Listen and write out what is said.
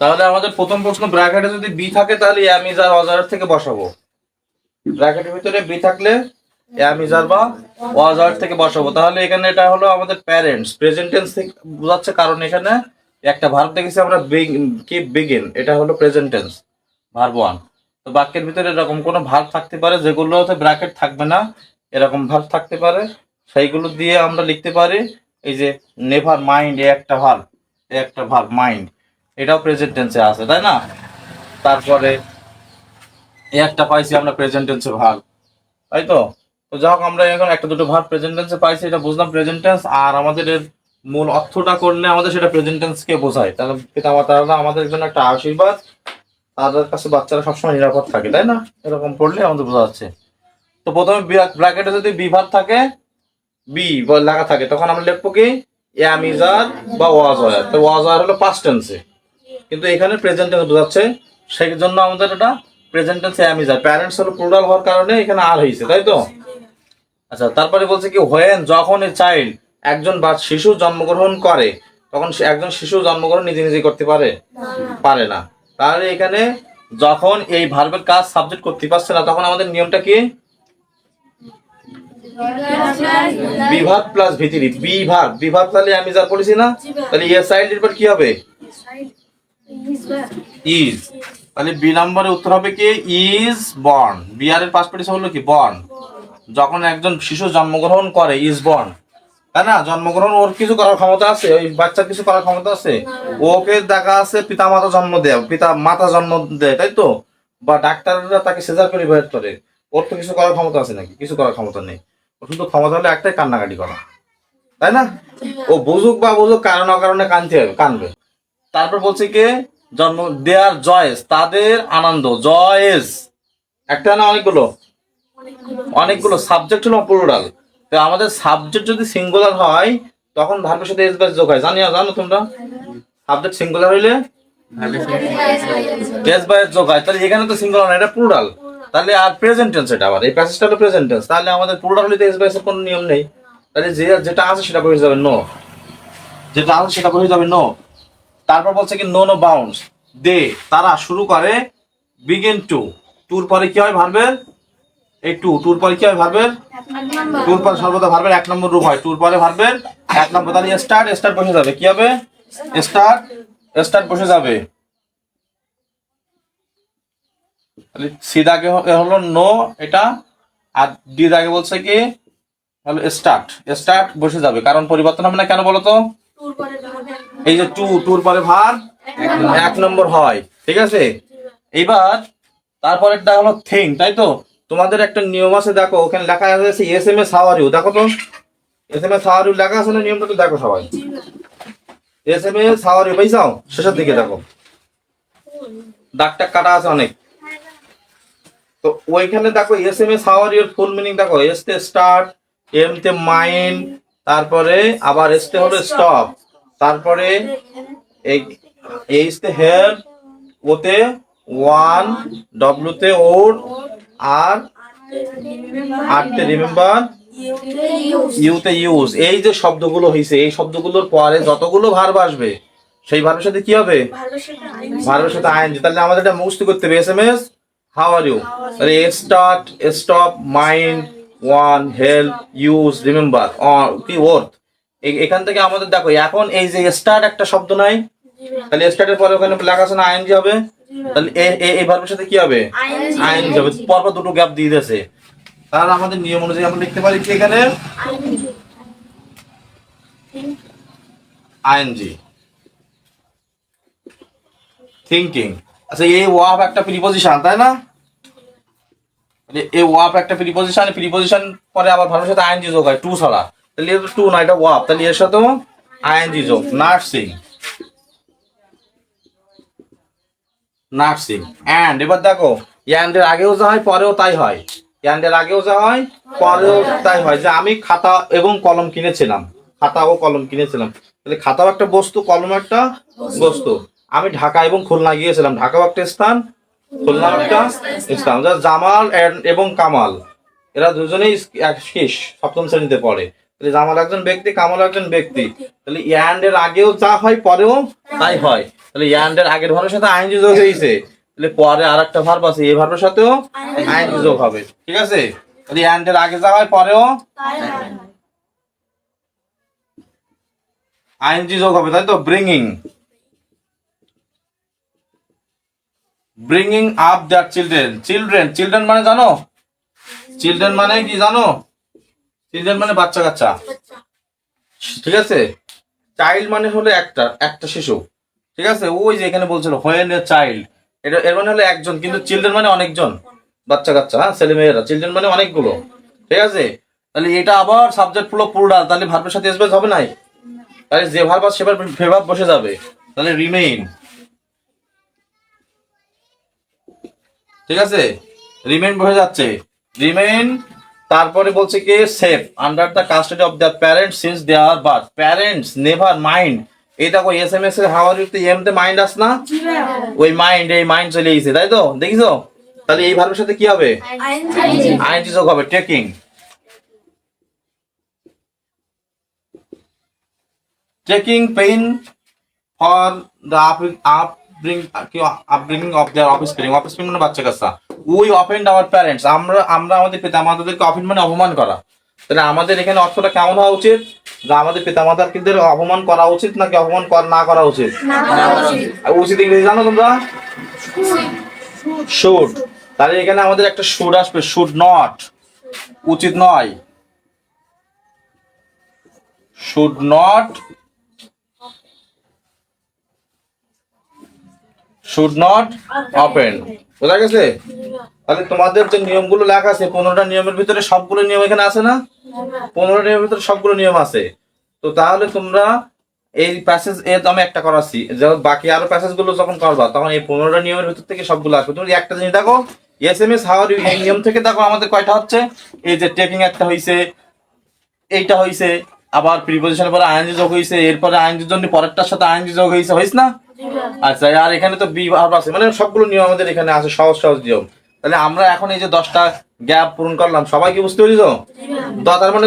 তাহলে আমাদের প্রথম প্রশ্ন, ব্র্যাকেটে যদি বি থাকে তাহলে এম ইজ আর ওয়াজ আর থেকে বসাবো। ব্র্যাকেটের ভিতরে বি থাকলে এম ইজ আর বা ওয়াজ আর থেকে বসাবো। তাহলে এখানে এটা হলো আমাদের প্যারেন্টস, প্রেজেন্ট টেন্স থেকে বোঝাচ্ছে, কারণ এখানে একটা ভার্ব দেখেছি আমরা কি বিগিন, এটা হলো প্রেজেন্ট টেন্স ভার্ব ওয়ান। তো বাক্যের ভিতরে এরকম কোনো ভার্ব থাকতে পারে যেগুলোতে ব্র্যাকেট থাকবে না, এরকম ভার্ব থাকতে পারে, সেইগুলো দিয়ে আমরা লিখতে পারি। এই যে নেভার মাইন্ড, এ একটা ভার্ব মাইন্ড, এটাও প্রেজেন্ট টেন্সে আছে, তাই না? তারপরে এই একটা পাইছি আমরা প্রেজেন্ট টেন্সে ভার্ব, তাই তো। তো যাই হোক, আমরা এখন একটা দুটো ভার্ব প্রেজেন্ট টেন্সে পাইছি, এটা বুঝলাম প্রেজেন্ট টেন্স। আর আমাদের এর মূল অর্থটা করলে আমাদের সেটা প্রেজেন্ট টেন্সকে বোঝায়। তাহলে পিতামাতারা আমাদের জন্য একটা আশীর্বাদ, তাদের কাছে বাচ্চারা সবসময় নিরাপদ থাকে, তাই না? এরকম পড়লে আমাদের বোঝা যাচ্ছে। তো প্রথমে ব্র্যাকেটে যদি বি ভার্ব থাকে, বি লেখা থাকে, তখন আমরা লিখবো কি এম ইজ আর বা ওয়াজ আর। তো ওয়াজ আর হলো পাস্ট টেন্সে, কিন্তু এখানে প্রেজেন্ট টেন্স বোঝাচ্ছে, সেই জন্য আমাদের এটা প্রেজেন্ট টেন্সে এম ইজ আর। প্যারেন্টস হলো প্লুরাল হওয়ার কারণে এখানে আর হয়েছে, তাই তো। আচ্ছা, তারপরে বলছে কি হোয়েন, যখন এ চাইল্ড, একজন বা শিশু জন্মগ্রহণ করে, তখন একজন শিশু জন্মগ্রহণ নিজে নিজে করতে পারে? পারে না। তাহলে এখানে যখন এই ভার্বের কাজ সাবজেক্ট করতে পারছে না, তখন আমাদের নিয়মটা কি? বিভাগ প্লাস ভিতরি, বিভাগ তাহলে আমি যা পড়েছি না, তাহলে এ চাইল্ড এর পর কি হবে? ইজ। তাহলে বি নম্বরের উত্তর হবে কি ইজ বর্ন। বি আর এর পাস্ট পার্টিসিপল হলো কি বর্ন। যখন একজন শিশু জন্মগ্রহণ করে, ইজ বর্ন, তাই না? জন্মগ্রহণ, ওর কিছু করার ক্ষমতা আছে? ওই বাচ্চার কিছু করার ক্ষমতা আছে? ওকে দেখা আছে পিতা মাতা জন্ম দেয়, পিতা মাতা জন্ম দেয়, তাই তো। বা ডাক্তাররা তাকে সিজার করে বের করে, ওর তো কিছু করার ক্ষমতা আছে নাকি? কিছু করার ক্ষমতা নেই। ওর শুধু ক্ষমতা হলো একটাই, কান্নাকাটি করা, তাই না? ও বুঝুক বা বুঝুক, কারণ অকারণে কানবে। তারপর বলছে কি জন্ম দেয়ার জয়েস, তাদের আনন্দ, জয়েস একটা না অনেকগুলো? অনেকগুলো। সাবজেক্ট হলো প্লুরাল। তো আমাদের সাবজেক্ট যদি সিঙ্গুলার হয়, তখন ভার্বের সাথে এস বাস যোগ হয়, জানো তোমরা? সাবজেক্ট সিঙ্গুলার হইলে এস বাস যোগ হয়। তাহলে এখানে তো সিঙ্গুলার না, এটা প্লুরাল। তাহলে আর প্রেজেন্ট টেন্স, এটা আবার এই প্যাসেজটা হলো প্রেজেন্ট টেন্স। তাহলে আমাদের প্লুরাল হলে এস বাসের কোনো নিয়ম নেই। তাহলে যেটা আছে সেটা বসে যাবে নো, যেটা আছে সেটা বসে যাবে নো। তারপর বলছে কি নো বাউন্ডস, দে তারা শুরু করে, বিগিন টু, টুর পরে কি হয় ভার্বের? এই টুর পরে কি হয় ভার্বের? টুর পরে সর্বদা ভার্বের এক নম্বর রূপ হয়, টুর পরে ভার্বের এক নম্বর। তাহলে স্টার্ট বসে যাবে, কি হবে? স্টার্ট বসে যাবে। সি দাগে হলো নো এটা, আর ডি দাগে বলছে কি হলো স্টার্ট বসে যাবে, কারণ পরিবর্তন হবে না। কেন বলো তো? এই যে টুর পরে ভার্ব এক নম্বর হয়, ঠিক আছে। এইবার তারপরেরটা হলো থিং, তাই তো। তোমাদের একটা নিয়ম আছে, দেখো ওখানে লেখা আছে S M S how are you, দেখো তো S M S how are you লেখা আছে না? নিয়মটা তো দেখো সবাই, S M S how are you পাইছাও? শেষের দিকে দেখো দাগটা কাটা আছে অনেক। তো ওইখানে দেখো S M S how are your full meaning দেখো, এস তে স্টার্ট, এম তে মাইন্ড, তারপরে আবার এস তে হলো স্টপ, তারপরে এইচ তে হেল্প, ওতে ওয়ান, ডব্লিউ তে ওর, আর তে রিমেম্বার, ইউ তে ইউজ। এই যে শব্দগুলো হয়েছে, এই শব্দগুলোর পরে যতগুলো ভার্ব আসবে, সেই ভার্বের সাথে কি হবে? ভার্বের সাথে আইএনজি। তাহলে আমাদের এটা মুখস্থ করতে হবে, S M S how are you, তাহলে start, stop, mind, want, help, use, remember, কি ওয়ার্থ। এখান থেকে আমাদের দেখো এখন এই যে স্টার্ট একটা শব্দ নাই, তাহলে স্টার্টের পরে ওখানে লেখা আছে না আইএনজি হবে। তাহলে এই ভার্বের সাথে কি হবে? আইএনজি হবে, পরপর দুটো গ্যাপ দিয়ে দিয়েছে। তাহলে আমাদের নিয়ম অনুযায়ী আমরা লিখতে পারি কি এখানে আইএনজি, থিংকিং। আচ্ছা, এই ওয়াব একটা প্রিপজিশন, তাই না? এই ওয়াব একটা প্রিপজিশন পরে আবার ভার্বের সাথে আইএনজি যোগ হয় টু ছাড়া। তাহলে এটা টু না, এটা ওয়াব, তাহলে এর সাথেও আইএনজি যোগ। Nursing end. এবার দেখো এন্ড এর আগেও যা হয় পরেও তাই হয়, এন্ড এর আগেও যা হয় পরেও তাই হয়। যে আমি খাতা এবং কলম কিনেছিলাম, খাতা ও কলম কিনেছিলাম, তাহলে খাতাও একটা বস্তু, কলম একটা বস্তু। আমি ঢাকা এবং খুলনা গিয়েছিলাম, ঢাকাও একটা স্থান, খুলনা একটা স্থান। জামাল এবং কামাল, এরা দুজনেই সপ্তম শ্রেণীতে পড়ে। তাহলে জামাল একজন ব্যক্তি, কামাল একজন ব্যক্তি। তাহলে এন্ড এর আগেও যা হয় পরেও তাই হয়। তাহলে and এর আগের ভার্বের সাথে আইএনজি যোগ হয়েছে, তাহলে পরে আরেকটা ভার্ব আছে, এই ভার্বের সাথেও আইএনজি যোগ হবে, ঠিক আছে? তাহলে and এর আগে যা হয় পরেও আইএনজি যোগ হবে, তাই তো? Bringing up their children. Children মানে জানো? চিলড্রেন মানে কি জানো? চিলড্রেন মানে বাচ্চা কাচ্চা, ঠিক আছে? চাইল্ড মানে হলো একটা শিশু, ঠিক আছে? ওই যে এখানে বলছিল হোয়েন এ চাইল্ড, এটা এর মানে হলো একজন, কিন্তু চিলড্রেন মানে অনেকজন বাচ্চা কাচ্চা, হ্যাঁ, ছেলে মেয়েরা। চিলড্রেন মানে অনেকগুলো, ঠিক আছে? তাহলে এটা আবার সাবজেক্ট হলো প্লুরাল, তাহলে ভার্বের সাথে এসবেস হবে নাই, তাহলে যে ভার্ব আছে সেবার ভার্ব বসে যাবে, তাহলে রিমেইন, ঠিক আছে? রিমেইন বসে যাচ্ছে, রিমেইন। তারপরে বলছে কি safe under the custody of the parents since they are birth. Parents never mind, এই দেখো এসএমএস এর হাওয়ার ইউতে এম তে মাইন্ড আস না, ওই মাইন্ড, এই মাইন্ড চলে গেছে, তাই তো? দেখিছো? তাহলে এই ভার্বের সাথে কি হবে? আইএনজি যোগ হবে, taking. Taking pain for the upbringing of their offspring. Offspring মানে বাচ্চা কাচ্চা। উই অফেন্ড আওয়ার প্যারেন্টস, আমরা আমাদের পিতামাতাদেরকে অফেন্ড মানে অপমান করা। তাহলে আমাদের এখানে অর্থটা কেমন হওয়া উচিত? যে আমাদের পিতামাতাকে অপমান করা উচিত নাকি অপমান না করা উচিত? উচিত ইংরেজি জানো তোমরা? শুড। তাহলে এখানে আমাদের একটা শুড আসবে, শুড নট, উচিত নয়, should not, should not offend. বোঝা গেছে? তাহলে তোমাদের যে নিয়মগুলো লেখা আছে 15টা নিয়মের ভিতরে সবগুলো নিয়ম এখানে আছে না? 15 নিয়মের ভিতরে সবগুলো নিয়ম আছে। তো তাহলে তোমরা এই প্যাসেজ এর আমি একটা করাচ্ছি, যখন বাকি আরো প্যাসেজ গুলো যখন করবা তখন এই 15টা নিয়মের ভিতর থেকে সবগুলো আসবে। তুমি একটা জিনিস দেখো, এসএমএস হাউ আর ইউ, এই নিয়ম থেকে দেখো আমাদের কয়টা হচ্ছে। এই যে টেকিং একটা হইছে, এইটা হইছে, আবার প্রিপোজিশনের পরে আইএনজি যোগ হইছে, এরপরে আইএনজির জন্য পরেরটার সাথে আইএনজি যোগ হইছে, হইছে না? আচ্ছা, আর এখানে তো বি ভার্ব আছে, মানে সবগুলো নিয়ম আমাদের এখানে আছে, সহজ সহজ নিয়ম। তাহলে আমরা এখন এই যে 10টা গ্যাপ পূরণ করলাম, সবাই কি বুঝতে পেরেছো? তার মানে